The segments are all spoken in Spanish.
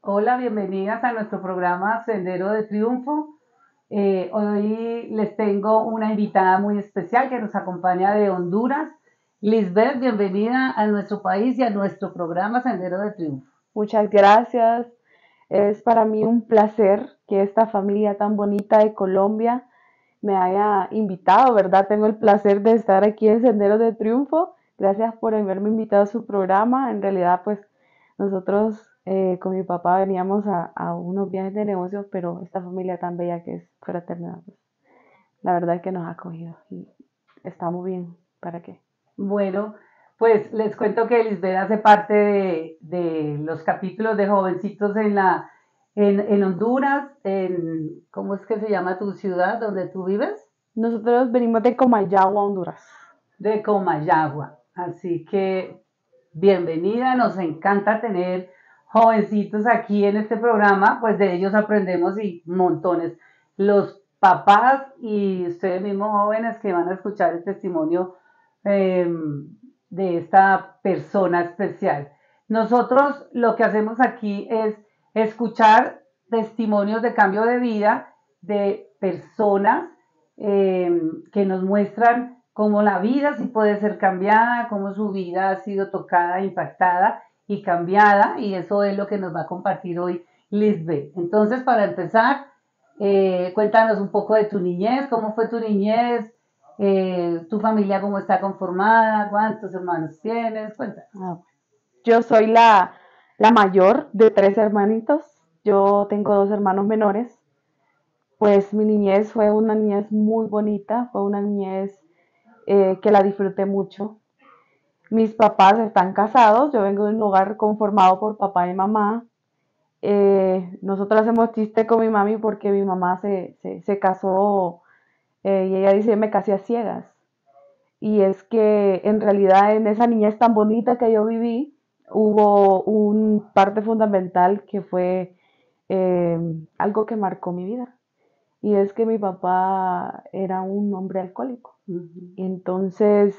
Hola, bienvenidas a nuestro programa Sendero de Triunfo. Hoy les tengo una invitada muy especial que nos acompaña de Honduras. Lisbeth, bienvenida a nuestro país y a nuestro programa Sendero de Triunfo. Muchas gracias. Es para mí un placer que esta familia tan bonita de Colombia me haya invitado, ¿verdad? Tengo el placer de estar aquí en Sendero de Triunfo. Gracias por haberme invitado a su programa. En realidad, pues nosotros con mi papá veníamos a unos viajes de negocios, pero esta familia tan bella que es Fraternidad, pues, la verdad es que nos ha acogido y estamos bien. ¿Para qué? Bueno, pues les cuento que Lisbeth hace parte de los capítulos de jovencitos en Honduras, ¿cómo es que se llama tu ciudad donde tú vives? Nosotros venimos de Comayagua, Honduras. De Comayagua. Así que bienvenida, nos encanta tener jovencitos aquí en este programa, pues de ellos aprendemos y montones. Los papás y ustedes mismos jóvenes que van a escuchar el testimonio eh, de esta persona especial. Nosotros lo que hacemos aquí es escuchar testimonios de cambio de vida de personas que nos muestran cómo la vida sí puede ser cambiada, cómo su vida ha sido tocada, impactada y cambiada, y eso es lo que nos va a compartir hoy Lisbeth. Entonces, para empezar, cuéntanos un poco de tu niñez, cómo fue tu niñez, tu familia cómo está conformada, cuántos hermanos tienes, cuéntanos. Ah, Yo soy la mayor de tres hermanitos. Yo tengo dos hermanos menores. Pues mi niñez fue una niñez muy bonita, fue una niñez que la disfruté mucho. Mis papás están casados, yo vengo de un hogar conformado por papá y mamá. Nosotros hacemos chiste con mi mami porque mi mamá se casó y ella dice, me casé a ciegas. Y es que en realidad en esa niñez tan bonita que yo viví, hubo un parte fundamental que fue eh, algo que marcó mi vida. Y es que mi papá era un hombre alcohólico. Uh -huh. Entonces,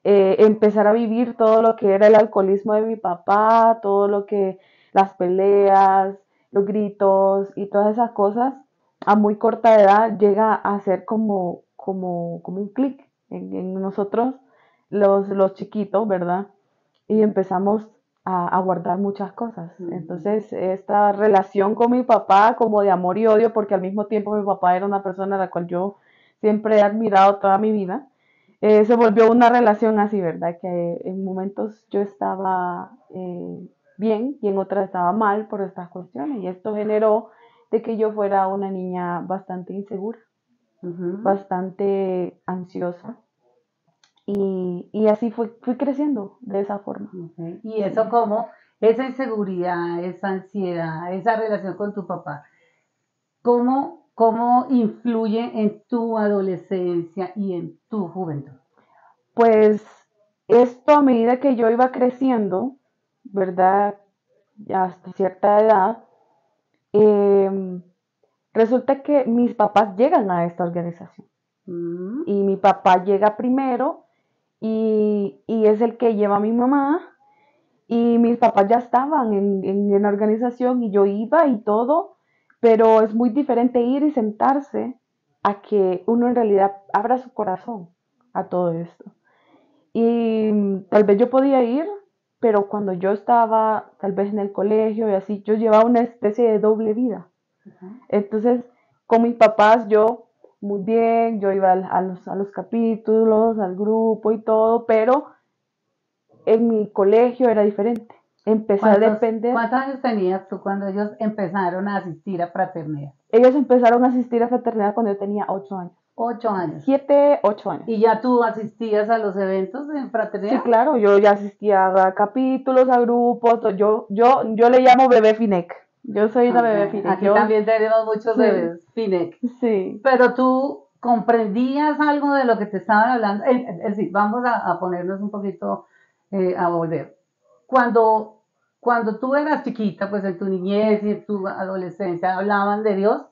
empezar a vivir todo lo que era el alcoholismo de mi papá, todo lo que las peleas, los gritos y todas esas cosas, a muy corta edad llega a ser como un clic en nosotros, los chiquitos, ¿verdad? Y empezamos guardar muchas cosas. Uh -huh. Entonces, esta relación con mi papá, como de amor y odio, porque al mismo tiempo mi papá era una persona a la cual yo siempre he admirado toda mi vida, se volvió una relación así, ¿verdad? Que en momentos yo estaba bien y en otras estaba mal por estas cuestiones. Y esto generó de que yo fuera una niña bastante insegura, Uh -huh. bastante ansiosa. Y así fui creciendo de esa forma. Okay. Y Sí. eso como, esa inseguridad, esa ansiedad, esa relación con tu papá, ¿cómo influye en tu adolescencia y en tu juventud? Pues esto a medida que yo iba creciendo, ¿verdad? Ya hasta cierta edad, eh, resulta que mis papás llegan a esta organización. Mm. Y mi papá llega primero y es el que lleva a mi mamá. Y mis papás ya estaban en la organización y yo iba y todo, pero es muy diferente ir y sentarse a que uno en realidad abra su corazón a todo esto. Y tal vez yo podía ir, pero cuando yo estaba tal vez en el colegio y así, yo llevaba una especie de doble vida. Ajá. Entonces, con mis papás yo muy bien, yo iba a los capítulos, al grupo y todo, pero en mi colegio era diferente. Empecé a depender. ¿Cuántos años tenías tú cuando ellos empezaron a asistir a fraternidad? Ellos empezaron a asistir a fraternidad cuando yo tenía 8 años. 8 años. 7, 8 años. ¿Y ya tú asistías a los eventos en Sí, fraternidad? claro, yo ya asistía a capítulos, a grupos, yo le llamo bebé Finec. Yo soy una bebé Okay. Finec. Aquí también tenemos muchos Sí, bebés, FINEC. sí. Pero tú comprendías algo de lo que te estaban hablando. Es decir, vamos a ponernos un poquito a volver. Cuando, cuando tú eras chiquita, pues en tu niñez y en tu adolescencia, hablaban de Dios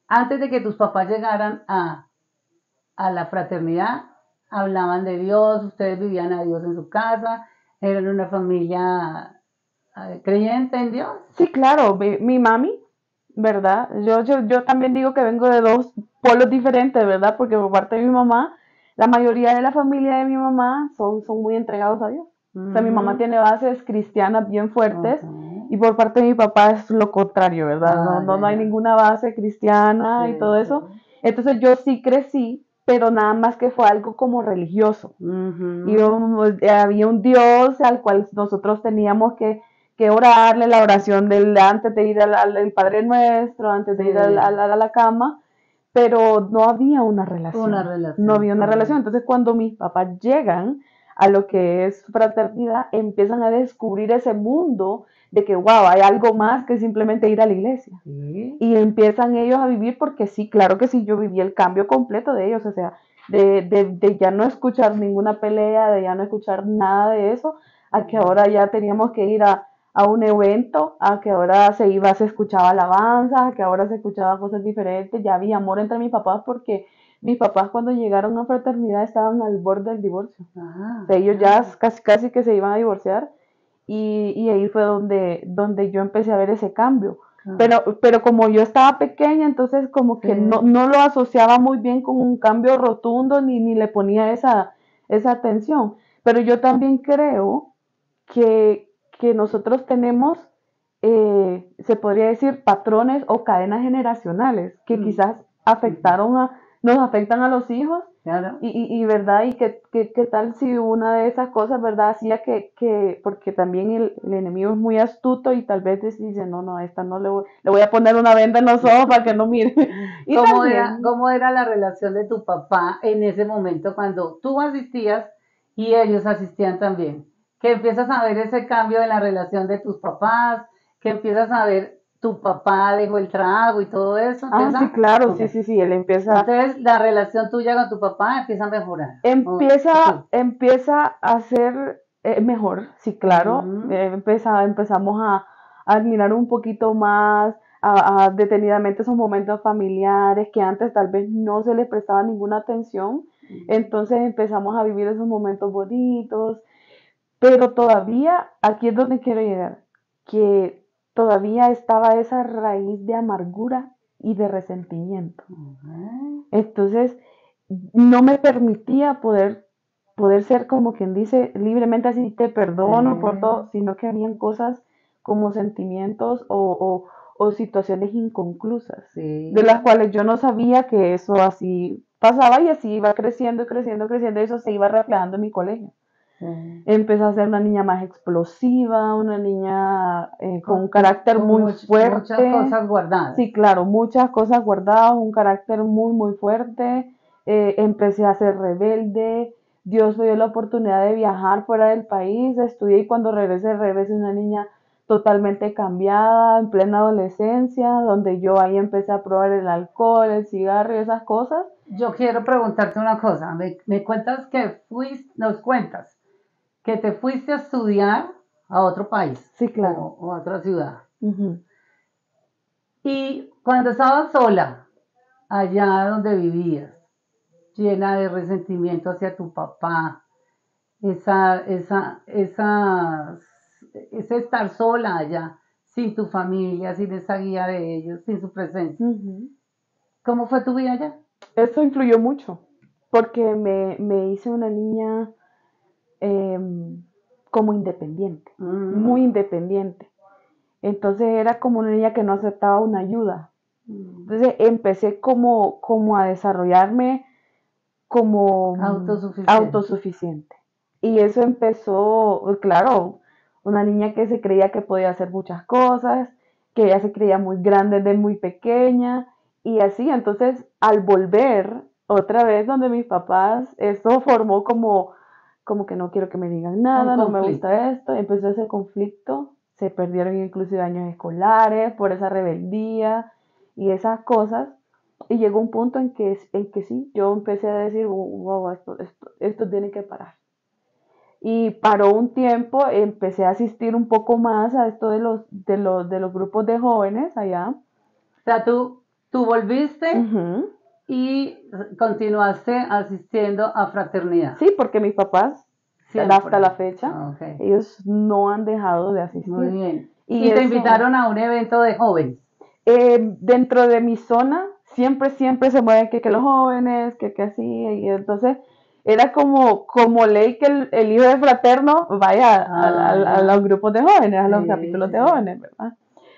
antes de que tus papás llegaran a la fraternidad, hablaban de Dios, ustedes vivían a Dios en su casa, eran una familia creyente en Dios. Sí, claro, mi mami, ¿verdad? Yo también digo que vengo de dos polos diferentes, ¿verdad? Porque por parte de mi mamá, la mayoría de la familia de mi mamá son muy entregados a Dios. O sea, mi mamá Ujú. tiene bases cristianas bien fuertes Ujú. y por parte de mi papá es lo contrario, ¿verdad? Ah, ya, No hay ya. ninguna base cristiana y Sí, todo sí. eso. Entonces yo sí crecí, pero nada más que fue algo como religioso. Y Ujú. había un Dios al cual nosotros teníamos que orarle, la oración antes de ir al Padre Nuestro, antes Sí, de ir a la cama, pero no había una una relación, no relación, había una relación. correcto. Entonces cuando mis papás llegan a lo que es fraternidad, empiezan a descubrir ese mundo de que, wow, hay algo más que simplemente ir a la iglesia. Sí. Y empiezan ellos a vivir porque sí, claro que sí, yo viví el cambio completo de ellos, o sea, de ya no escuchar ninguna pelea, de ya no escuchar nada de eso, a que ahora ya teníamos que ir a un evento, a que ahora se escuchaba alabanza, a que ahora se escuchaba cosas diferentes, ya había amor entre mis papás porque mis papás cuando llegaron a fraternidad estaban al borde del divorcio. O Ah, sea, ellos ya ah, casi que se iban a divorciar y ahí fue donde yo empecé a ver ese cambio. ah, Pero como yo estaba pequeña, entonces como sí. que no lo asociaba muy bien con un cambio rotundo ni le ponía esa atención. Pero yo también creo que nosotros tenemos, se podría decir, patrones o cadenas generacionales que Mm, quizás ujú. nos afectan a los hijos Claro. verdad, y qué tal si una de esas cosas, verdad, hacía porque también el enemigo es muy astuto y tal vez dice, no, a esta no le voy a poner una venda en los ojos para que no mire. Y también, Cómo era la relación de tu papá en ese momento cuando tú asistías y ellos asistían también? Que empiezas a ver ese cambio en la relación de tus papás, que empiezas a ver tu papá dejó el trago y todo eso, sí, ¿empieza? claro, Ok. sí, él empieza, Entonces la relación tuya con tu papá empieza a mejorar. ¿O empieza, tú? empieza a ser mejor, sí, claro. Ujú. Empezamos a admirar un poquito más detenidamente esos momentos familiares que antes tal vez no se les prestaba ninguna atención. Entonces empezamos a vivir esos momentos bonitos, pero todavía, aquí es donde quiero llegar, que todavía estaba esa raíz de amargura y de resentimiento. Ujú. Entonces, no me permitía poder ser como quien dice libremente así, te perdono por todo, Sí, sino que habían cosas como sentimientos o situaciones inconclusas, de las sí. cuales yo no sabía que eso así pasaba y así iba creciendo, creciendo, creciendo, y eso se iba reflejando en mi colegio. Sí. Empecé a ser una niña más explosiva, una niña con un carácter Con muy muchas fuerte. cosas guardadas. Sí, claro, muchas cosas guardadas, un carácter muy, muy fuerte. Empecé a ser rebelde. Dios me dio la oportunidad de viajar fuera del país, estudié y cuando regresé una niña totalmente cambiada, en plena adolescencia, donde yo ahí empecé a probar el alcohol, el cigarro y esas cosas. Yo quiero preguntarte una cosa. Me cuentas que nos cuentas que te fuiste a estudiar a otro país Sí, claro. o a otra ciudad. Ujú. Y cuando estabas sola, allá donde vivías, llena de resentimiento hacia tu papá, ese estar sola allá, sin tu familia, sin esa guía de ellos, sin su presencia. Ujú. ¿Cómo fue tu vida allá? Eso influyó mucho, porque me hice una niña eh, como independiente, muy Mm, independiente. Entonces era como una niña que no aceptaba una ayuda. mm. Entonces empecé como a desarrollarme como Autosuficiente. autosuficiente. Y eso empezó, claro, una niña que se creía que podía hacer muchas cosas, que ella se creía muy grande desde muy pequeña, y así, entonces al volver otra vez donde mis papás, eso formó como que no quiero que me digan Un nada, no me conflicto. gusta esto, empezó ese conflicto, se perdieron inclusive años escolares por esa rebeldía y esas cosas, y llegó un punto en que sí, yo empecé a decir, wow, esto tiene que parar. Y paró un tiempo, empecé a asistir un poco más a esto de los grupos de jóvenes allá. O sea, tú volviste Ujú. y continuaste asistiendo a fraternidad. Sí, porque mis papás hasta la Siempre. fecha. Ok, Ellos no han dejado de muy asistir. bien. Y Y te eso, invitaron a un evento de jóvenes. dentro de mi zona, siempre se mueven que los jóvenes, que así, y entonces era como ley que el hijo de fraterno vaya a los Ya. grupos de jóvenes, a los Sí, capítulos sí, de sí. jóvenes, ¿verdad?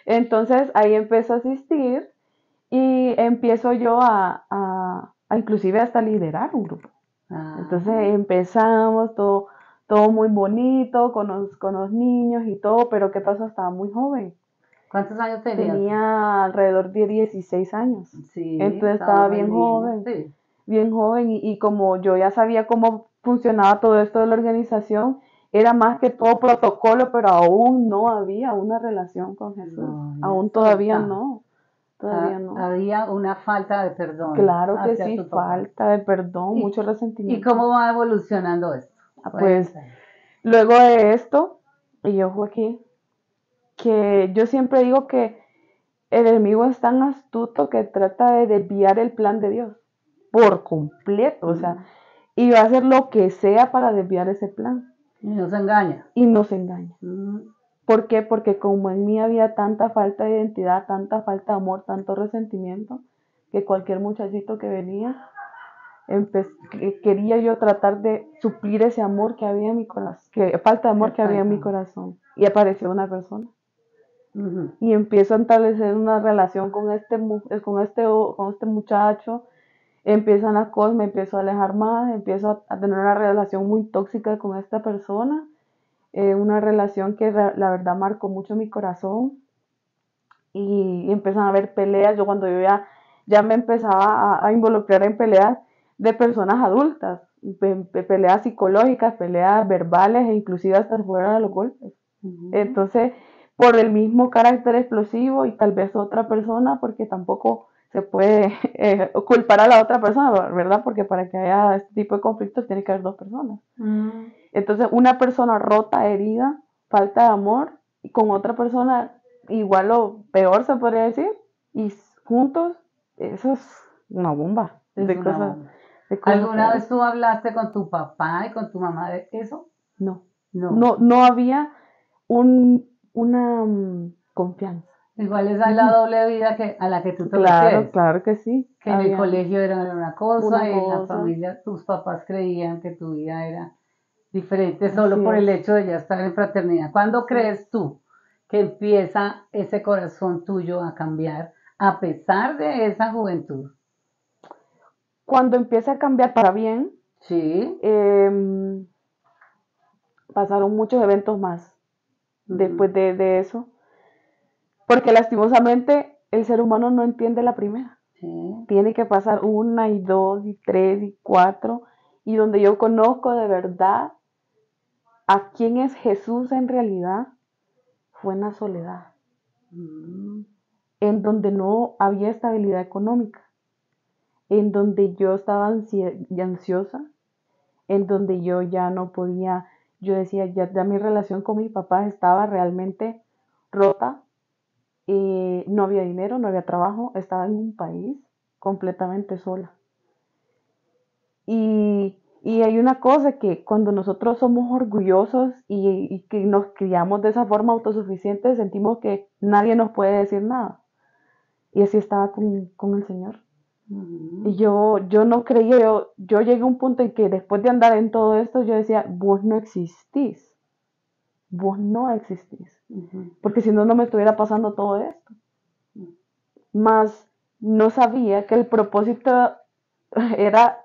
Entonces ahí empiezo a asistir y empiezo yo a inclusive hasta liderar un grupo. Ah, Entonces empezamos todo muy bonito con los niños y todo, pero ¿qué pasó? Estaba muy joven. ¿cuántos años tenías? Tenía alrededor de 16 años. Sí, Entonces estabas estaba muy niña. Sí. bien joven y como yo ya sabía cómo funcionaba todo esto de la organización, era más que todo protocolo, pero aún no había una relación con Jesús. No, y Aún eso está. todavía no. Había una falta de perdón Claro que hacia sí, tu papá. falta de perdón, mucho Y resentimiento. cómo va evolucionando esto? Pues Cuéntame. luego de esto, y ojo aquí, que yo siempre digo que el enemigo es tan astuto que trata de desviar el plan de Dios por completo, o sea, y va a hacer lo que sea para desviar ese plan Y nos engaña. y nos engaña. Mm, ¿Por qué? Porque como en mí había tanta falta de identidad, tanta falta de amor, tanto resentimiento, que cualquier muchachito que venía, quería yo tratar de suplir ese amor que había en mi corazón, que falta de amor qué que había en mi falta. corazón. Y apareció una persona. Ujú. Y empiezo a establecer una relación con este muchacho, empiezan las cosas, me empiezo a alejar más, empiezo a tener una relación muy tóxica con esta persona, una relación que la verdad marcó mucho mi corazón y empiezan a haber peleas, yo cuando ya me empezaba a involucrar en peleas de personas adultas, peleas psicológicas, peleas verbales e inclusive hasta fuera de los golpes. Entonces, por el mismo carácter explosivo y tal vez otra persona, porque tampoco se puede culpar a la otra persona, ¿verdad? Porque para que haya este tipo de conflictos tiene que haber dos personas. Entonces, una persona rota, herida, falta de amor, y con otra persona igual o peor se podría decir, y juntos, eso es una bomba Es de una cosas, bomba. de cosas ¿Alguna vez feas. tú hablaste con tu papá y con tu mamá de eso? No, No. no había una confianza. Igual esa es la doble vida a la que tú te Claro, refieres. claro que sí. Que en el Había colegio era una una cosa y en la cosa, familia tus papás creían que tu vida era diferente solo así por el es, hecho de ya estar en fraternidad. ¿Cuándo así es. crees tú que empieza ese corazón tuyo a cambiar a pesar de esa juventud? Cuando empieza a cambiar para bien, Sí. em, pasaron muchos eventos más después de eso, porque lastimosamente el ser humano no entiende la primera. Sí. Tiene que pasar una y dos y tres y cuatro, y donde yo conozco de verdad a quién es Jesús en realidad, fue en la soledad, en donde no había estabilidad económica, en donde yo estaba ansiosa, en donde yo ya no podía, yo decía, ya mi relación con mi papá estaba realmente rota, no había dinero, no había trabajo, estaba en un país completamente sola. Y hay una cosa que cuando nosotros somos orgullosos y que nos criamos de esa forma autosuficiente, sentimos que nadie nos puede decir nada. Y así estaba con el Señor. Y yo no creía, yo llegué a un punto en que después de andar en todo esto, yo decía, vos no existís. Vos no existís. Porque si no, no me estuviera pasando todo esto. Más no sabía que el propósito era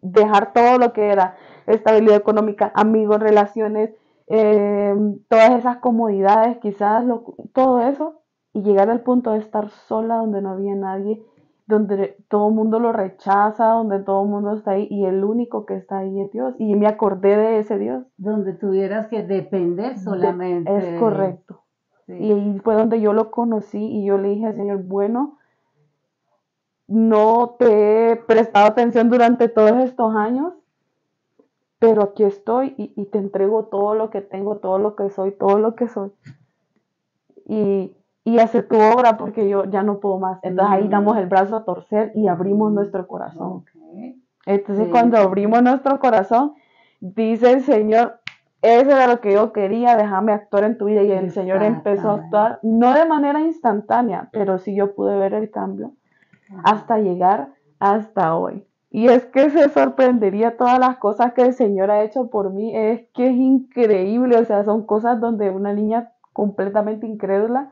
dejar todo lo que era estabilidad económica, amigos, relaciones, todas esas comodidades, quizás todo eso, y llegar al punto de estar sola donde no había nadie, donde todo el mundo lo rechaza, donde todo el mundo está ahí y el único que está ahí es Dios. Y me acordé de ese Dios. Donde tuvieras que depender solamente Es de él. correcto. Sí. Y ahí fue donde yo lo conocí y yo le dije al Señor, bueno, no te he prestado atención durante todos estos años, pero aquí estoy y te entrego todo lo que tengo, todo lo que soy, todo lo que soy. Y hace tu obra porque yo ya no puedo más. Entonces ahí damos el brazo a torcer y abrimos nuestro corazón. Okay. Entonces Sí, cuando sí, abrimos nuestro corazón, dice el Señor, eso era lo que yo quería, déjame actuar en tu vida. Y el Señor empezó a actuar, no de manera instantánea, pero sí yo pude ver el cambio hasta llegar hasta hoy. Y es que se sorprendería todas las cosas que el Señor ha hecho por mí. Es que es increíble, o sea, son cosas donde una niña completamente incrédula,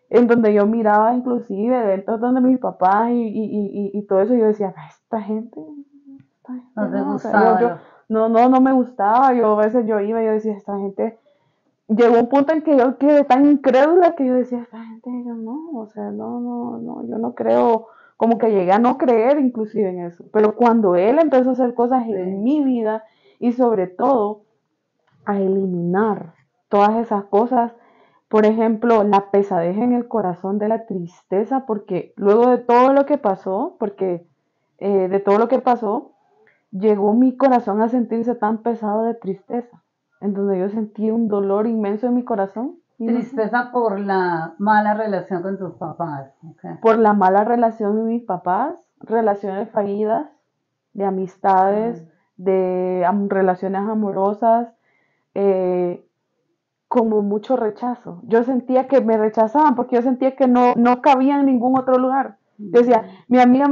en donde yo miraba inclusive eventos donde mis papás y todo eso, yo decía, esta gente No te no, o sea, gustaba. no me gustaba. Yo a veces yo iba y yo decía, esta gente, llegó un punto en que yo quedé tan incrédula que yo decía, esta gente, yo no, o sea, no, yo no creo, como que llegué a no creer inclusive en eso. Pero cuando él empezó a hacer cosas en mi vida y sobre todo a eliminar todas esas cosas, por ejemplo, la pesadez en el corazón de la tristeza, porque luego de todo lo que pasó, porque de todo lo que pasó, llegó mi corazón a sentirse tan pesado de tristeza, en donde yo sentí un dolor inmenso en mi corazón. Tristeza por la mala relación con tus papás. Okay. Por la mala relación de mis papás, relaciones fallidas, de amistades, de relaciones amorosas, eh, como mucho rechazo. Yo sentía que me rechazaban porque yo sentía que no cabía en ningún otro lugar. Yo decía, mi amiga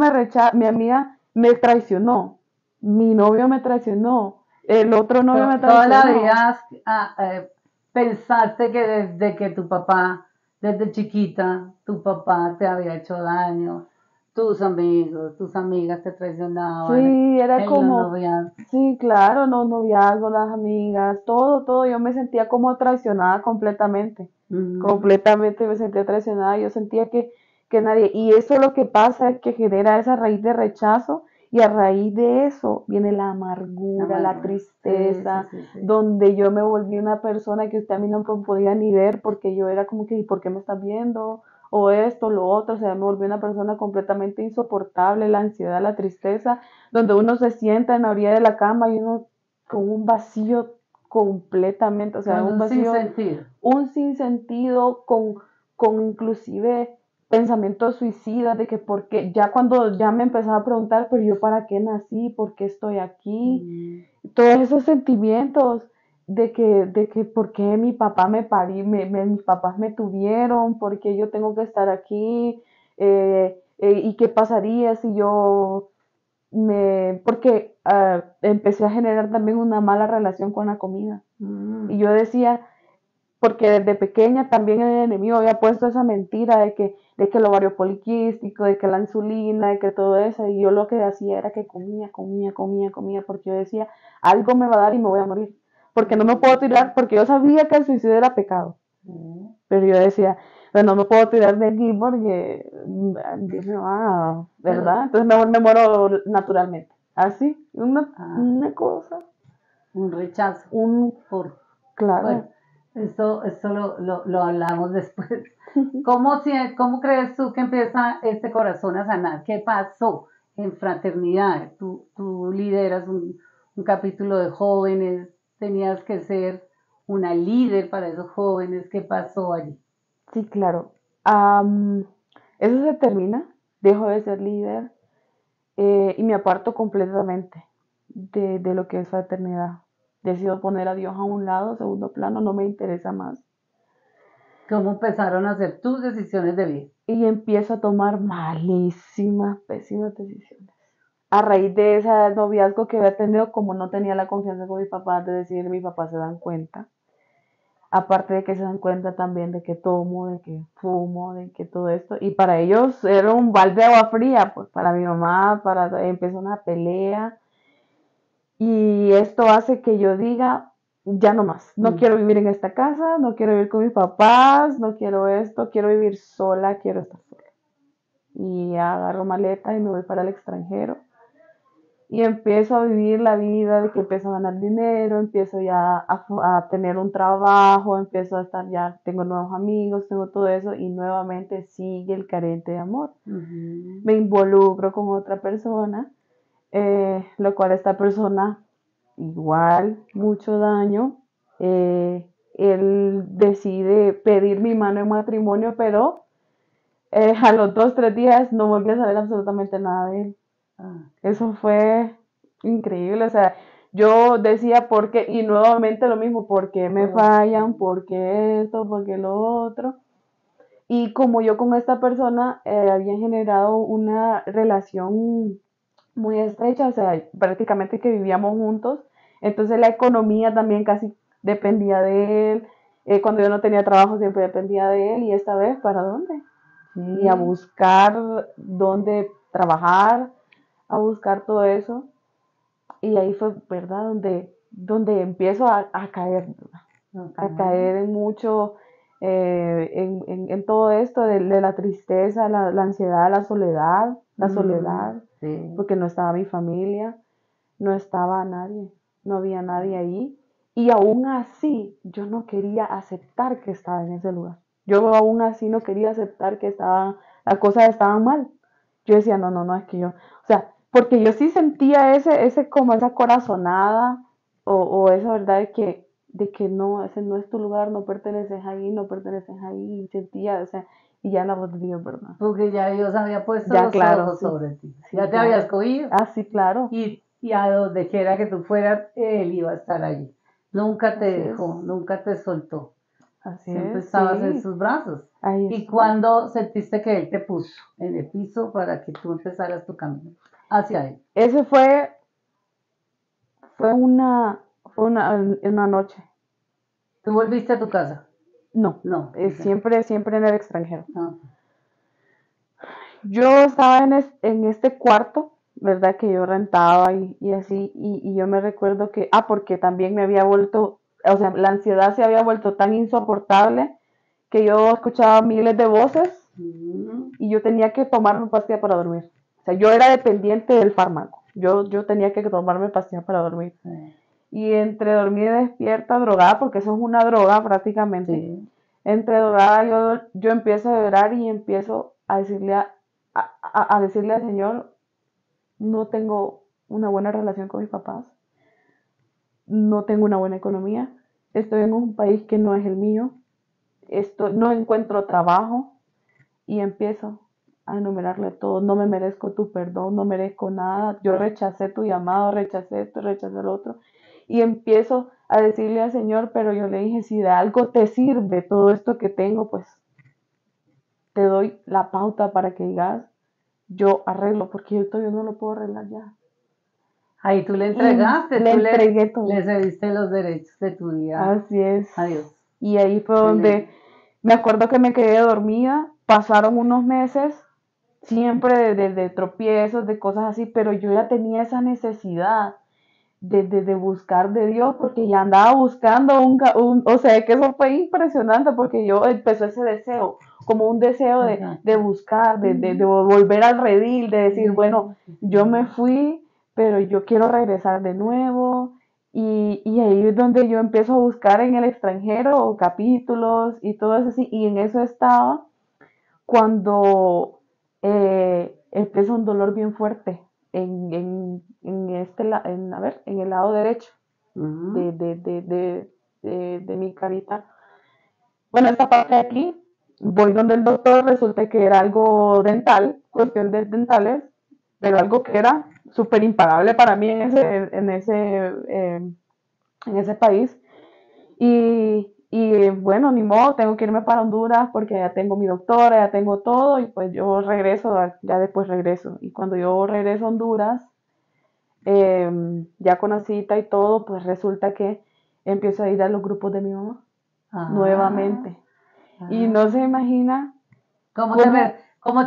me traicionó, mi novio me traicionó, el otro novio me Toda la traicionó. vida pensaste que desde que tu papá, desde chiquita, tu papá te había hecho daño, tus amigos, tus amigas te traicionaban, Sí, era en los como, noviazgos. sí, claro, los noviazgos, las amigas, todo, yo me sentía como traicionada completamente, completamente me sentía traicionada, yo sentía que nadie, y eso lo que pasa es que genera esa raíz de rechazo, y a raíz de eso viene la amargura, la tristeza, Sí. donde yo me volví una persona que usted a mí no me podía ni ver, porque yo era como que, ¿y por qué me estás viendo? O esto, lo otro, o sea, me volví una persona completamente insoportable, la ansiedad, la tristeza, donde uno se sienta en la orilla de la cama y uno con un vacío completamente, o sea, un vacío, un sinsentido con inclusive pensamientos suicidas de que porque ya cuando ya me empezaba a preguntar, pero yo para qué nací, por qué estoy aquí, todos esos sentimientos de que por qué mi papá mis papás me tuvieron, por qué yo tengo que estar aquí, y qué pasaría si yo porque empecé a generar también una mala relación con la comida. Y yo decía, porque desde pequeña también el enemigo había puesto esa mentira de que el ovario poliquístico, de que la insulina, de que todo eso, y yo lo que hacía era que comía, porque yo decía, algo me va a dar y me voy a morir, porque no me puedo tirar, porque yo sabía que el suicidio era pecado, pero yo decía, no me puedo tirar de aquí porque Dios me va, ¿verdad? Entonces mejor me muero naturalmente. Así, una cosa. Un rechazo. Claro. Bueno, esto lo hablamos después. ¿Cómo crees tú que empieza este corazón a sanar? ¿Qué pasó en Fraternidad? Tú lideras un capítulo de jóvenes, tenías que ser una líder para esos jóvenes. ¿Qué pasó allí? Sí, claro. Eso se termina, dejo de ser líder, y me aparto completamente de lo que es fraternidad. Decido poner a Dios a un lado, segundo plano, no me interesa más. ¿Cómo empezaron a hacer tus decisiones de vida? Y empiezo a tomar malísimas, pésimas decisiones. A raíz de ese noviazgo que había tenido, como no tenía la confianza con mi papá, de decir, mis papás se dan cuenta. Aparte de que se dan cuenta también de que tomo, de que fumo, de que todo esto. Y para ellos era un balde de agua fría, pues para mi mamá, empezó una pelea. Y esto hace que yo diga, ya no más, no quiero vivir en esta casa, no quiero vivir con mis papás, no quiero esto, quiero vivir sola, quiero estar sola. Y agarro maleta y me voy para el extranjero. Y empiezo a vivir la vida de que empiezo a ganar dinero, empiezo ya a tener un trabajo, empiezo a estar ya, tengo nuevos amigos, tengo todo eso y nuevamente sigue el carente de amor. Me involucro con otra persona, lo cual esta persona igual, mucho daño. Él decide pedir mi mano en matrimonio, pero a los 2, 3 días no volví a saber absolutamente nada de él. Eso fue increíble, o sea, yo decía, ¿por qué? Y nuevamente lo mismo, ¿por qué me fallan? ¿Por qué esto? ¿Por qué lo otro? Y como yo con esta persona había generado una relación muy estrecha, o sea, prácticamente que vivíamos juntos, entonces la economía también casi dependía de él, cuando yo no tenía trabajo siempre dependía de él, y esta vez, ¿para dónde? Y a buscar dónde trabajar, a buscar todo eso, y ahí fue, ¿verdad? Donde empiezo a caer, a caer en mucho, en todo esto de la tristeza, la ansiedad, la soledad, Sí. porque no estaba mi familia, no estaba nadie, no había nadie ahí. Y aún así, yo no quería aceptar que estaba en ese lugar. Yo aún así no quería aceptar que las cosas estaban mal. Yo decía, no, no, no, es que yo, o sea, porque yo sí sentía como esa corazonada o esa verdad de que no, ese no es tu lugar, no perteneces ahí, no perteneces ahí, y sentía, o sea, y ya la voz de Dios, ¿verdad? Porque ya Dios había puesto Ya, los claro, ojos sí, sobre ti. sí, Ya te claro. había escogido. Ah, sí, claro. Y a donde quiera que tú fueras, Él iba a estar allí. Nunca te Así dejó, es. nunca te soltó. Así Siempre es, estabas en sí, sus brazos. ahí ¿Y está. cuando sentiste que Él te puso en el piso para que tú empezaras tu camino hacia Él? Ese fue una noche. ¿Tú volviste a tu casa? No, No. siempre en el extranjero. No. Yo estaba en este cuarto, ¿verdad? Que yo rentaba y así, y yo me recuerdo porque también me había vuelto, o sea, la ansiedad se había vuelto tan insoportable que yo escuchaba miles de voces y yo tenía que tomarme pastilla para dormir. O sea, yo era dependiente del fármaco. Yo tenía que tomarme pastilla para dormir. Sí. Y entre dormir y despierta, drogada, porque eso es una droga prácticamente. Sí. Entre drogada yo empiezo a llorar y empiezo a decirle a decirle al Señor, no tengo una buena relación con mis papás, no tengo una buena economía, estoy en un país que no es el mío, no encuentro trabajo, y empiezo a enumerarle todo. No me merezco tu perdón, no merezco nada. Yo rechacé tu llamado, rechacé esto, rechacé lo otro. Y empiezo a decirle al Señor, pero yo le dije, si de algo te sirve todo esto que tengo, pues te doy la pauta para que digas, yo arreglo, porque yo todavía no lo puedo arreglar ya. Ahí tú le Y entregaste, le entregué todo. le cediste los derechos de tu vida Así es. a Dios. Y ahí fue donde me acuerdo que me quedé dormida, pasaron unos meses, siempre de tropiezos, de cosas así, pero yo ya tenía esa necesidad de buscar de Dios, porque ya andaba buscando o sea, que eso fue impresionante, porque yo empezó ese deseo, como un deseo de buscar, de volver al redil, de decir, bueno, yo me fui, pero yo quiero regresar de nuevo, y ahí es donde yo empiezo a buscar en el extranjero capítulos y todo eso así, y en eso estaba cuando empieza un dolor bien fuerte en el lado derecho de mi carita. Bueno, esta parte de aquí, voy donde el doctor, resulta que era algo dental, cuestión de dentales, pero algo que era súper impagable para mí en ese país. Y bueno, ni modo, tengo que irme para Honduras porque ya tengo mi doctora, ya tengo todo y pues yo regreso, ya después regreso. Y cuando yo regreso a Honduras, ya con la cita y todo, pues resulta que empiezo a ir a los grupos de mi mamá nuevamente. Y no se imagina ¿Cómo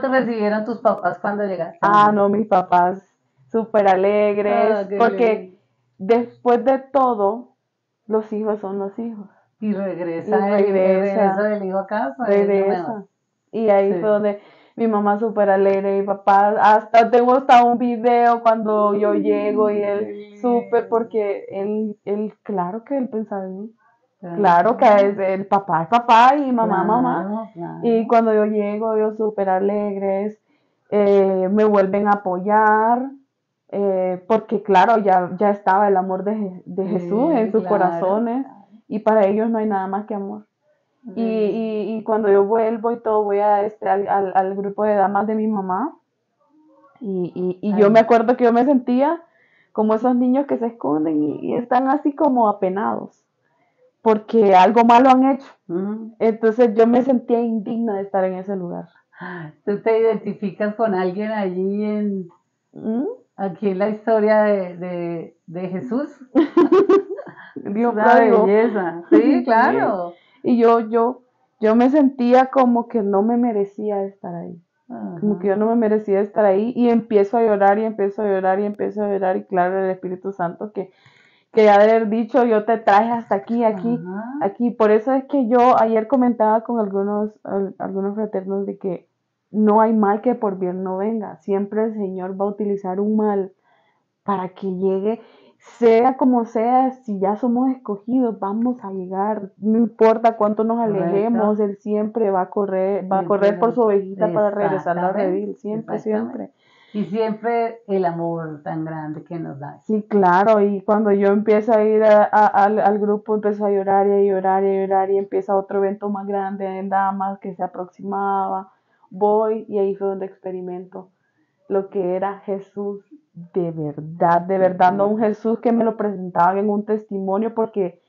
te recibieron tus papás cuando llegaste? no, mis papás súper alegres, porque después de todo, los hijos son los hijos. Y Y regresa regresa, el hijo a casa, es lo mejor. regresa. Y ahí Sí. fue donde mi mamá súper alegre, mi papá, tengo hasta un video cuando yo llego y él súper, porque claro que él pensaba en mí. Claro que el papá es papá y mamá, mamá. Claro. Y cuando yo llego, ellos súper alegres, me vuelven a apoyar, porque claro, ya estaba el amor de Jesús en sus corazones, y para ellos no hay nada más que amor. Y cuando yo vuelvo y todo, voy al grupo de damas de mi mamá, y yo me acuerdo que yo me sentía como esos niños que se esconden y están así como apenados, porque algo malo han hecho. Entonces yo me sentía indigna de estar en ese lugar. ¿Tú te identificas con alguien allí ¿Mm? aquí en la historia de Jesús? Dios Una pródigo. belleza, sí, claro. Y yo me sentía como que no me merecía estar ahí. Como que yo no me merecía estar ahí y empiezo a llorar y empiezo a llorar y empiezo a llorar y claro, el Espíritu Santo que ya de haber dicho, yo te traje hasta aquí, aquí. Por eso es que yo ayer comentaba con algunos fraternos de que no hay mal que por bien no venga. Siempre el Señor va a utilizar un mal para que llegue, sea como sea, si ya somos escogidos, vamos a llegar. No importa cuánto nos alejemos, Él siempre va a correr por su ovejita para regresarla a redil. Siempre, siempre. Y siempre el amor tan grande que nos da. Sí, claro, y cuando yo empiezo a ir al grupo, empiezo a llorar y a llorar y a llorar y empieza otro evento más grande en Damas que se aproximaba, voy y ahí fue donde experimento lo que era Jesús de verdad, no un Jesús que me lo presentaban en un testimonio porque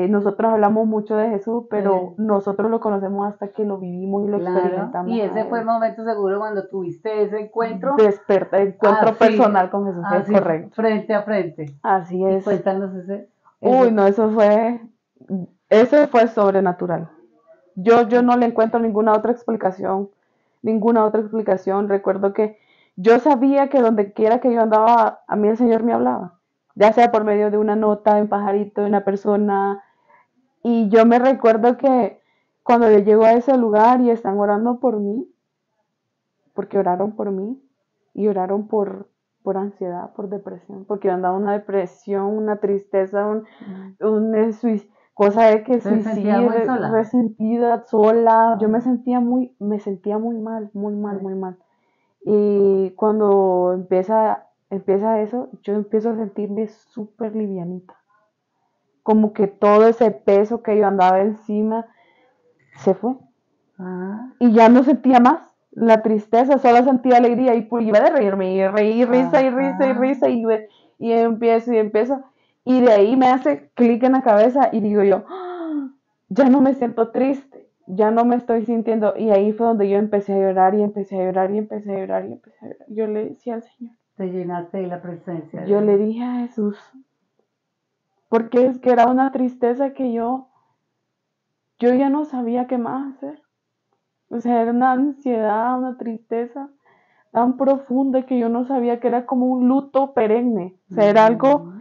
nosotros hablamos mucho de Jesús, pero nosotros lo conocemos hasta que lo vivimos y lo experimentamos. Y ese fue el momento seguro cuando tuviste ese encuentro. Encuentro personal con Jesús, es correcto. Frente a frente. Así es. Y cuéntanos ese. Uy, no, eso fue sobrenatural. Yo no le encuentro ninguna otra explicación. Recuerdo que yo sabía que donde quiera que yo andaba, a mí el Señor me hablaba, ya sea por medio de una nota, de un pajarito, de una persona. Y yo me recuerdo que cuando yo llego a ese lugar y están orando por mí, porque oraron por mí y oraron por ansiedad, por depresión, porque yo andaba una depresión, una tristeza, cosa de que suicidio, resentida, sola. Yo me sentía muy mal, muy mal. Y cuando empieza eso, yo empiezo a sentirme súper livianita. Como que todo ese peso que yo andaba encima se fue. Y ya no sentía más la tristeza, solo sentía alegría y iba de reírme y reír, risa y risa y risa y empiezo. Y de ahí me hace clic en la cabeza y digo yo, ya no me siento triste, ya no me estoy sintiendo. Y ahí fue donde yo empecé a llorar y empecé a llorar y empecé a llorar y empecé a llorar. Yo le decía al Señor. Te llenaste de la presencia. Yo le dije a Jesús, porque es que era una tristeza que yo ya no sabía qué más hacer. O sea, era una ansiedad, una tristeza tan profunda que yo no sabía que era como un luto perenne. O sea, era algo.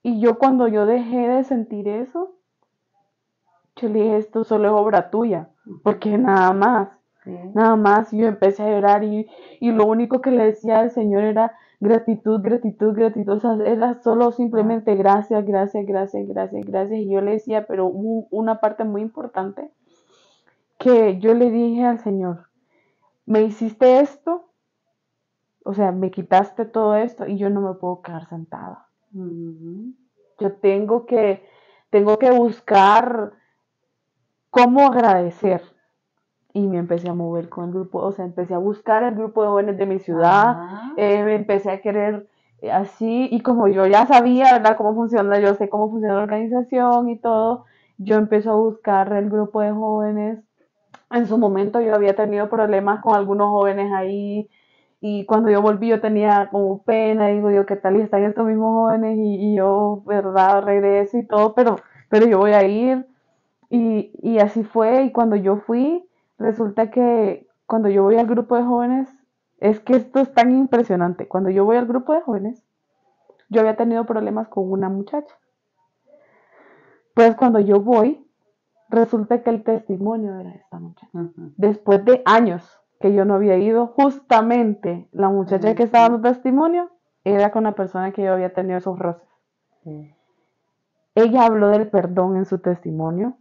Y yo cuando yo dejé de sentir eso, yo le dije, esto solo es obra tuya. Porque nada más. Yo empecé a llorar y lo único que le decía al Señor era gratitud, gratitud, gratitud. O sea, era solo simplemente gracias, gracias, gracias, gracias, gracias. Y yo le decía, pero hubo una parte muy importante que yo le dije al Señor, me hiciste esto, o sea, me quitaste todo esto y yo no me puedo quedar sentada. Yo tengo que buscar cómo agradecer. Y me empecé a mover con el grupo, o sea, empecé a buscar el grupo de jóvenes de mi ciudad, me empecé a querer así, y como yo ya sabía, ¿verdad?, cómo funciona, yo sé cómo funciona la organización y todo, yo empecé a buscar el grupo de jóvenes. En su momento yo había tenido problemas con algunos jóvenes ahí y cuando yo volví yo tenía como pena, digo yo, ¿qué tal y están estos mismos jóvenes? Y yo, ¿verdad?, regreso y todo, pero yo voy a ir y así fue. Y cuando yo fui, resulta que cuando yo voy al grupo de jóvenes, es que esto es tan impresionante, cuando yo voy al grupo de jóvenes, yo había tenido problemas con una muchacha. Pues cuando yo voy, resulta que el testimonio era esta muchacha. Después de años que yo no había ido, justamente la muchacha que estaba dando testimonio era con la persona que yo había tenido esos roces. Ella habló del perdón en su testimonio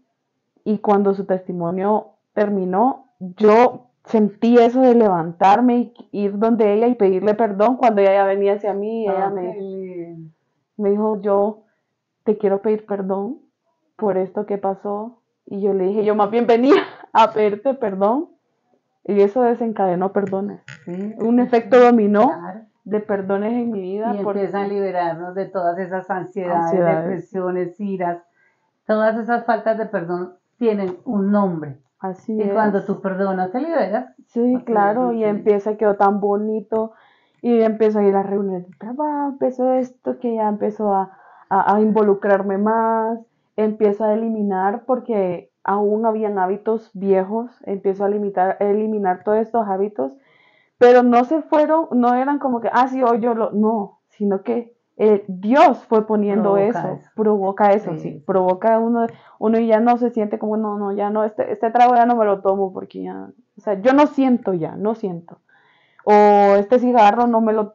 y cuando su testimonio terminó, yo sentí eso de levantarme y ir donde ella y pedirle perdón cuando ella ya venía hacia mí y ella me dijo, yo te quiero pedir perdón por esto que pasó. Y yo le dije, yo más bien venía a pedirte perdón. Y eso desencadenó perdones. Un efecto dominó. de perdones en mi vida. Y empieza a liberarnos de todas esas ansiedades, Ansiedades. depresiones, iras. Todas esas faltas de perdón tienen un nombre. Así Y es. cuando tú perdonas, te liberas. Sí, Así claro, es, y sí. empieza, quedó tan bonito, y empezó a ir a reuniones de trabajo, empezó esto, que ya empezó a involucrarme más, empiezo a eliminar, porque aún habían hábitos viejos, empiezo a eliminar todos estos hábitos, pero no se fueron, no eran como que, sí, hoy no, sino que Dios fue poniendo provoca eso, sí, provoca uno y ya no se siente como, no, ya no, este trago ya no me lo tomo porque ya, o sea, yo no siento ya, no siento, o este cigarro no me lo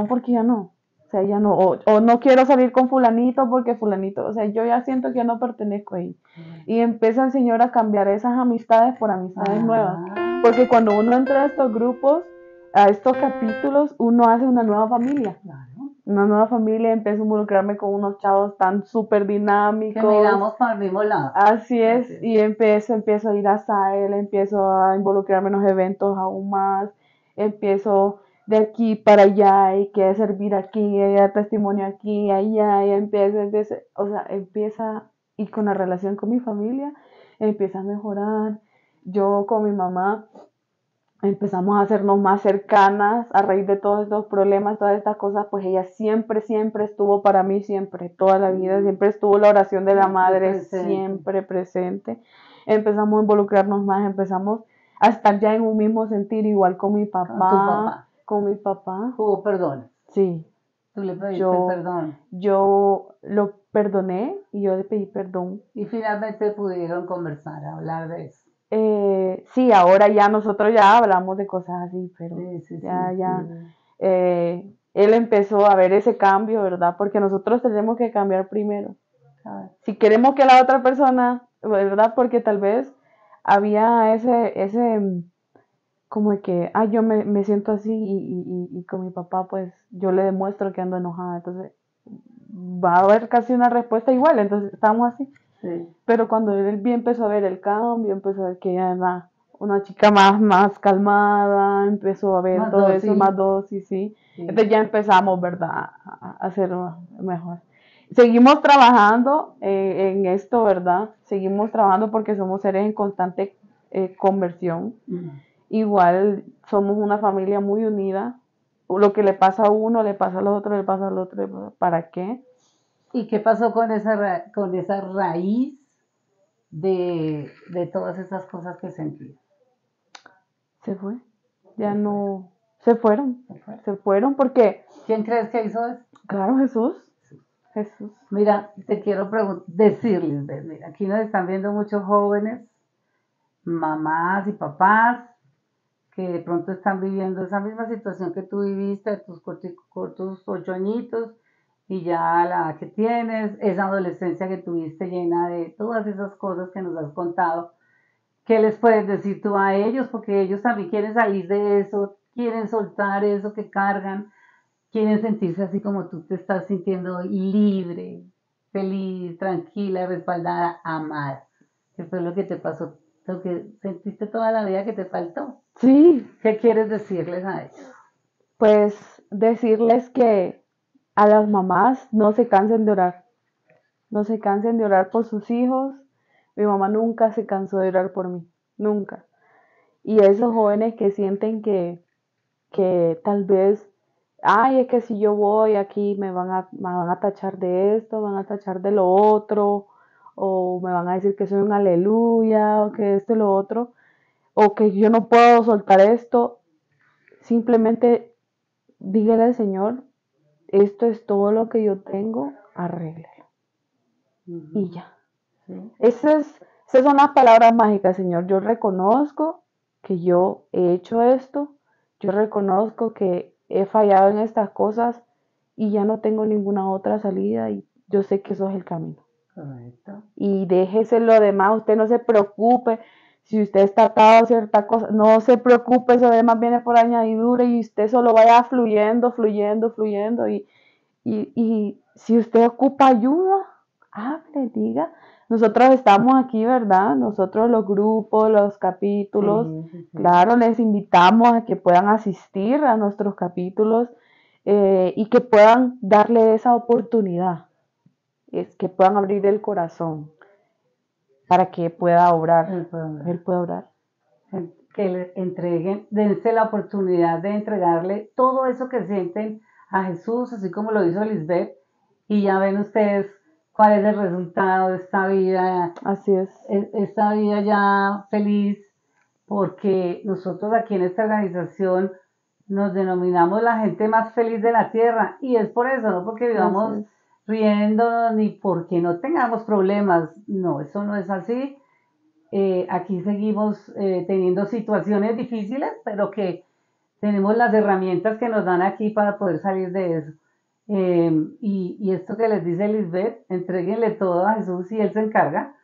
porque ya no, o sea, ya no, o no quiero salir con fulanito porque fulanito, o sea, yo ya siento que ya no pertenezco ahí, y empieza el Señor a cambiar esas amistades por amistades nuevas, porque cuando uno entra a estos grupos, a estos capítulos, uno hace una nueva familia. Claro. Una nueva familia, empiezo a involucrarme con unos chavos tan súper dinámicos. Que miramos para el mismo lado. Así es, y empiezo a ir a SAEL, empiezo a involucrarme en los eventos aún más, empiezo de aquí para allá y que servir aquí, y dar testimonio aquí, allá, y empieza, y con la relación con mi familia, empieza a mejorar. Yo con mi mamá empezamos a hacernos más cercanas a raíz de todos estos problemas, todas estas cosas, pues ella siempre estuvo para mí, siempre, toda la vida, siempre estuvo la oración de la madre, siempre presente. Empezamos a involucrarnos más, empezamos a estar ya en un mismo sentir, igual con mi papá. Con mi papá. ¿Hubo perdón? Sí. ¿Tú le pediste perdón? Yo lo perdoné y yo le pedí perdón. Y finalmente pudieron conversar, hablar de eso. Sí, ahora ya nosotros ya hablamos de cosas así, pero él empezó a ver ese cambio, ¿verdad? Porque nosotros tenemos que cambiar primero. Si queremos que la otra persona, ¿verdad? Porque tal vez había ese como de que, yo me siento así y con mi papá pues yo le demuestro que ando enojada, entonces va a haber casi una respuesta igual, entonces estamos así. Sí. Pero cuando él bien empezó a ver el cambio, empezó a ver que ella era una chica más calmada, empezó a ver más todo dócil. Eso, más dócil, sí. Entonces ya empezamos, ¿verdad?, a hacerlo mejor. Seguimos trabajando en esto, ¿verdad? Seguimos trabajando porque somos seres en constante conversión. Igual somos una familia muy unida. Lo que le pasa a uno, le pasa al otro, le pasa al otro. ¿Para qué? ¿Y qué pasó con esa raíz de todas esas cosas que sentí? Se fue. Ya no. Se fueron. Se fueron porque. ¿Quién crees que hizo eso? Claro, Jesús. Jesús. Mira, te quiero decirles, mira, aquí nos están viendo muchos jóvenes, mamás y papás, que de pronto están viviendo esa misma situación que tú viviste, tus cortos 8 añitos, y ya la edad que tienes, esa adolescencia que tuviste llena de todas esas cosas que nos has contado. ¿Qué les puedes decir tú a ellos? Porque ellos también quieren salir de eso, quieren soltar eso que cargan, quieren sentirse así como tú te estás sintiendo, libre, feliz, tranquila, respaldada, amada. ¿Qué fue lo que te pasó? Lo que sentiste toda la vida que te faltó. Sí. ¿Qué quieres decirles a ellos? Pues decirles que a las mamás no se cansen de orar. No se cansen de orar por sus hijos. Mi mamá nunca se cansó de orar por mí. Nunca. Y esos jóvenes que sienten que tal vez, es que si yo voy aquí me van a tachar de esto, van a tachar de lo otro, o me van a decir que soy un aleluya, o que esto y lo otro, o que yo no puedo soltar esto. Simplemente dígale al Señor, esto es todo lo que yo tengo, arréglalo. Y ya. Esas son las palabras mágicas, Señor. Yo reconozco que yo he hecho esto, yo reconozco que he fallado en estas cosas y ya no tengo ninguna otra salida y yo sé que eso es el camino. Correcto. Y déjese lo demás, usted no se preocupe. Si usted está atado a cierta cosa, no se preocupe, eso demás viene por añadidura y usted solo vaya fluyendo. Y si usted ocupa ayuda, hable, diga. Nosotros estamos aquí, ¿verdad? Nosotros los grupos, los capítulos, claro, les invitamos a que puedan asistir a nuestros capítulos. y que puedan darle esa oportunidad, es que puedan abrir el corazón para que pueda obrar. Él puede obrar. Que le entreguen, dense la oportunidad de entregarle todo eso que sienten a Jesús, así como lo hizo Lisbeth, y ya ven ustedes cuál es el resultado de esta vida. Así es. Esta vida ya feliz, porque nosotros aquí en esta organización nos denominamos la gente más feliz de la tierra, y es por eso, no porque vivamos riéndonos ni porque no tengamos problemas, no, eso no es así. Aquí seguimos teniendo situaciones difíciles, pero que tenemos las herramientas que nos dan aquí para poder salir de eso. Y esto que les dice Lisbeth, entréguenle todo a Jesús y Él se encarga.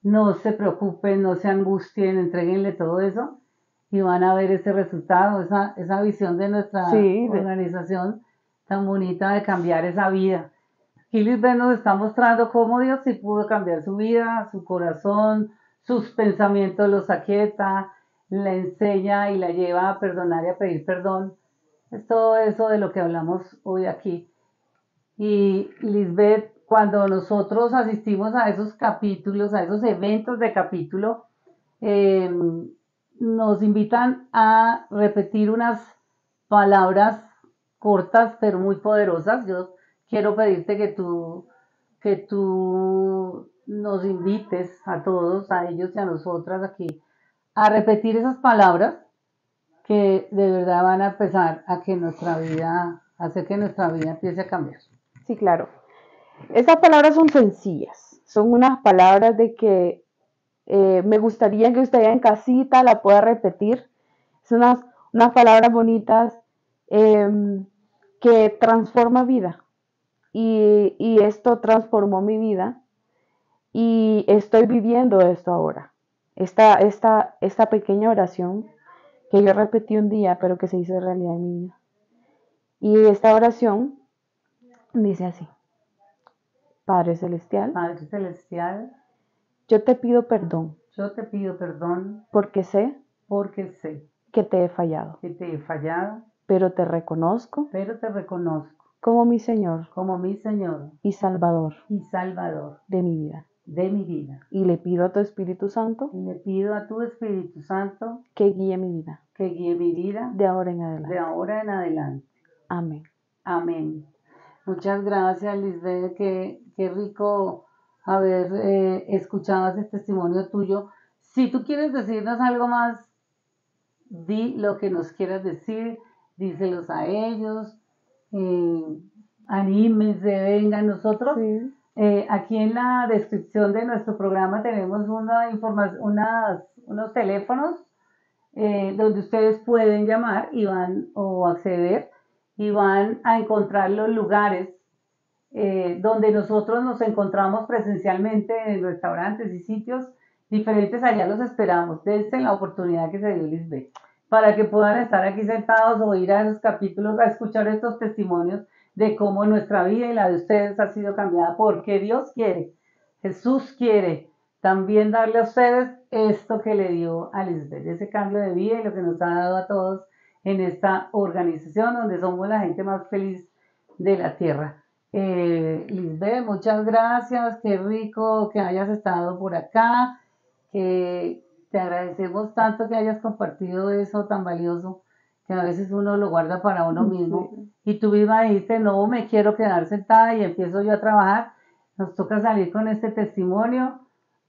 No se preocupen, no se angustien, entréguenle todo eso y van a ver ese resultado, esa visión de nuestra organización tan bonita de cambiar esa vida. Aquí Lisbeth nos está mostrando cómo Dios sí pudo cambiar su vida, su corazón, sus pensamientos los aquieta, la enseña y la lleva a perdonar y a pedir perdón. Es todo eso de lo que hablamos hoy aquí. Y Lisbeth, cuando nosotros asistimos a esos capítulos, a esos eventos de capítulo, nos invitan a repetir unas palabras cortas pero muy poderosas. Yo quiero pedirte que tú nos invites a todos, a ellos y a nosotras aquí, a repetir esas palabras que de verdad van a empezar a que nuestra vida, hacer que nuestra vida empiece a cambiar. Sí, claro. Estas palabras son sencillas, son unas palabras de que me gustaría que usted en casita la pueda repetir. Son unas palabras bonitas que transforma vida. Y esto transformó mi vida y estoy viviendo esto ahora. Esta pequeña oración que yo repetí un día, pero que se hizo realidad en mi vida. Y esta oración dice así: Padre Celestial, yo te pido perdón porque sé que te he fallado, pero te reconozco como mi Señor y Salvador de mi vida. Y le pido a tu Espíritu Santo que guíe mi vida de ahora en adelante. Amén. Amén. Muchas gracias, Lisbeth. Qué rico haber escuchado ese testimonio tuyo. Si tú quieres decirnos algo más, di lo que nos quieras decir, díselos a ellos, anímense, vengan. Nosotros aquí en la descripción de nuestro programa tenemos unos teléfonos donde ustedes pueden llamar y o acceder y van a encontrar los lugares donde nosotros nos encontramos presencialmente en restaurantes y sitios diferentes. Allá los esperamos. Dense la oportunidad que se dio Lisbeth para que puedan estar aquí sentados o ir a esos capítulos a escuchar estos testimonios de cómo nuestra vida y la de ustedes ha sido cambiada, porque Dios quiere, Jesús quiere también darle a ustedes esto que le dio a Lisbeth, ese cambio de vida y lo que nos ha dado a todos en esta organización donde somos la gente más feliz de la tierra. Lisbeth, muchas gracias, qué rico que hayas estado por acá, que te agradecemos tanto que hayas compartido eso tan valioso, que a veces uno lo guarda para uno mismo, y tú misma dijiste, no me quiero quedar sentada y empiezo yo a trabajar. Nos toca salir con este testimonio,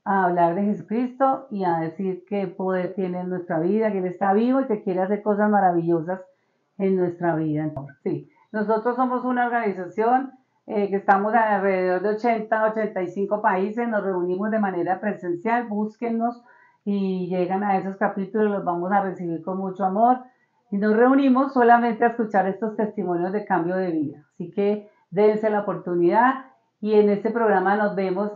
a hablar de Jesucristo y a decir qué poder tiene en nuestra vida, que Él está vivo y que quiere hacer cosas maravillosas en nuestra vida. Entonces, sí, nosotros somos una organización que estamos alrededor de 85 países, nos reunimos de manera presencial, búsquennos y llegan a esos capítulos, los vamos a recibir con mucho amor y nos reunimos solamente a escuchar estos testimonios de cambio de vida. Así que dense la oportunidad y en este programa nos vemos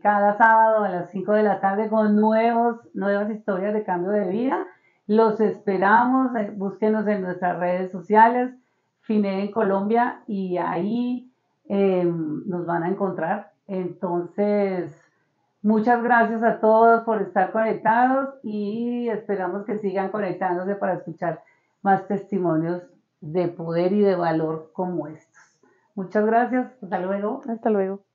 cada sábado a las 5 de la tarde con nuevas historias de cambio de vida. Los esperamos, búsquenos en nuestras redes sociales, FINE en Colombia, y ahí nos van a encontrar. Entonces, muchas gracias a todos por estar conectados y esperamos que sigan conectándose para escuchar más testimonios de poder y de valor como estos. Muchas gracias, hasta luego. Hasta luego.